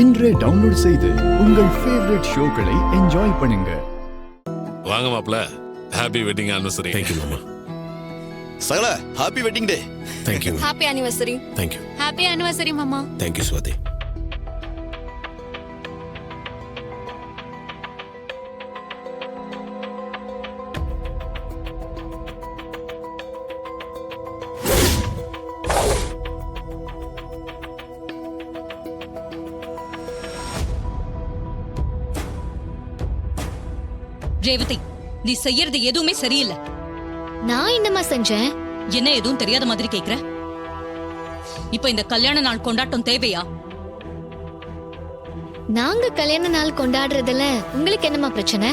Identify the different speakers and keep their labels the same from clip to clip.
Speaker 1: இன்றே டவுன்லோட் செய்து உங்கள் ஃபேவரட் ஷோக்களை என்ஜாய் பண்ணுங்க.
Speaker 2: வாங்க மாப்ள, happy wedding anniversary.
Speaker 3: Thank you மாமா.
Speaker 4: சகல happy wedding day.
Speaker 3: Thank you.
Speaker 5: Happy anniversary.
Speaker 3: Thank you.
Speaker 5: Happy anniversary மாமா.
Speaker 3: Thank you Swathi.
Speaker 6: ரேவதி, நீ செய்யறது எதுவுமே சரியில்லை.
Speaker 5: நான் என்னமா செஞ்சேன்?
Speaker 6: என்ன எதுவும் தெரியாத மாதிரி கேக்குற? இப்ப இந்த கல்யாண நாள் கொண்டாட்டம் தேவையா?
Speaker 5: நாங்க கல்யாண நாள் கொண்டாடுறதுல உங்களுக்கு என்னமா பிரச்சனை?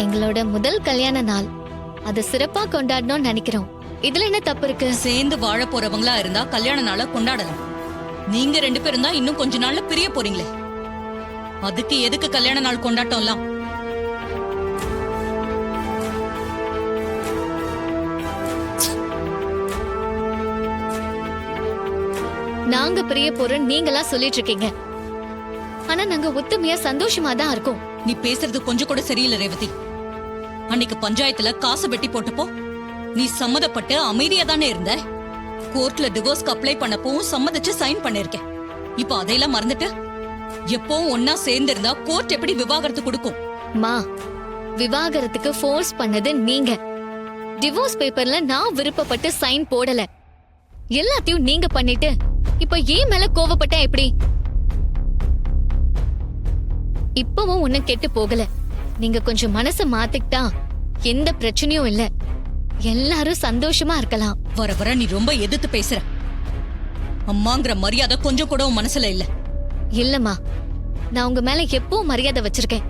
Speaker 5: எங்களோட முதல் கல்யாண நாள், அது சிறப்பா கொண்டாடணும்னு நினைக்கிறோம். இதுல என்ன தப்பு இருக்கு?
Speaker 6: சேர்ந்து வாழ போறவங்களா இருந்தா கல்யாண நாள கொண்டாடலாம். நீங்க 2 பேரும் தான் இன்னும் கொஞ்ச நாள்ல பிரிய போறீங்களே, அதுக்கு எதுக்கு கல்யாண நாள் கொண்டாட்டம்லாம்?
Speaker 5: நாங்க பிரிய போறோம் நீங்களா சொல்லிட்டு இருக்கீங்க, ஆனா நாங்க ஒத்துமையா சந்தோஷமா தான் இருக்கோம்.
Speaker 6: நீ பேசுறது கொஞ்சம் கூட சரியில்லை ரேவதி. அன்னைக்கு பஞ்சாயத்துல காசு வெட்டி போட்டப்போ நீ சம்மதப்பட்டு அமைதியா தானே இருந்த. கோர்ட்ல டிவோர்ஸ்க்கு அப்ளை பண்ணப்பவும் சம்மதிச்சு சைன் பண்ணிருக்க. இப்ப அதையெல்லாம் மறந்துட்டு எப்பவும் ஒன்னா சேர்ந்து இருந்தா கோர்ட் எப்படி விவாகரத்து கொடுக்கும்?
Speaker 5: மா, விவாகரத்துக்கு ஃபோர்ஸ் பண்ணது நீங்க. டிவோர்ஸ் பேப்பர்ல நான் விருப்பப்பட்டு சைன் போடல. எல்லாத்தையும் நீங்க பண்ணிட்டு இப்ப ஏன் மேல கோவப்பட்ட எப்படி? இப்பவும் ஒன்னும் கெட்டு போகல. நீங்க கொஞ்சம் மனசை மாத்திக்கிட்டா எந்த பிரச்சனையும் இல்ல. எல்லாரும் சந்தோஷமா இருக்கலாம்.
Speaker 6: வர வர நீ ரொம்ப எதிர்த்து பேசுற. அம்மாங்கிற மரியாதை கொஞ்சம் கூட உன் மனசுல இல்ல.
Speaker 5: இல்லம்மா, நான் உங்க மேல எப்பவும் மரியாதை வச்சிருக்கேன்.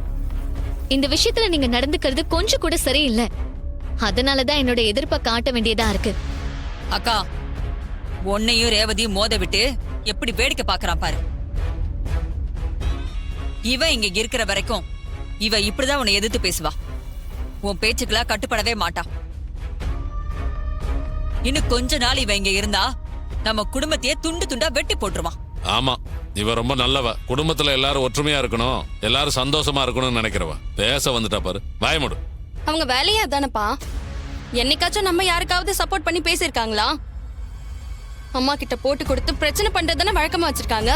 Speaker 5: இந்த விஷயத்துல நீங்க நடந்துக்கிறது கொஞ்சம் கூட சரியில்லை. அதனாலதான் என்னோட எதிர்ப்பை காட்ட வேண்டியதா இருக்கு.
Speaker 7: அக்கா, உன்னையும் ரேவதியும் மோத விட்டு எப்படி வேடிக்கை பாக்குறான் பாரு. இவ இங்க இருக்கிற வரைக்கும் இவ இப்படிதான் உன்னை எதிர்த்து பேசுவா. உன் பேச்சுக்கெல்லாம் கட்டுப்படவே மாட்டா. இன்னும் கொஞ்ச நாள் இவ இங்க இருந்தா நம்ம குடும்பத்தையே துண்டு துண்டா வெட்டி போட்டுருவான்.
Speaker 2: ஆமா, இவ ரொம்ப நல்லவ. குடும்பத்துல எல்லாரும் ஒற்றுமையா இருக்கணும், எல்லாரும் சந்தோஷமா இருக்கணும்னு நினைக்கிறவ. பேச வந்துட்டா பாரு, வாயமுடு.
Speaker 8: அவங்க வேலையே அதானப்பா. என்னைக்காச்சும் நம்ம யாருக்காவது சப்போர்ட் பண்ணி பேசிருக்காங்களா? அம்மா கிட்ட போட்டு கொடுத்து பிரச்சனை பண்றதுதானே வழக்கமா வச்சிருக்காங்க.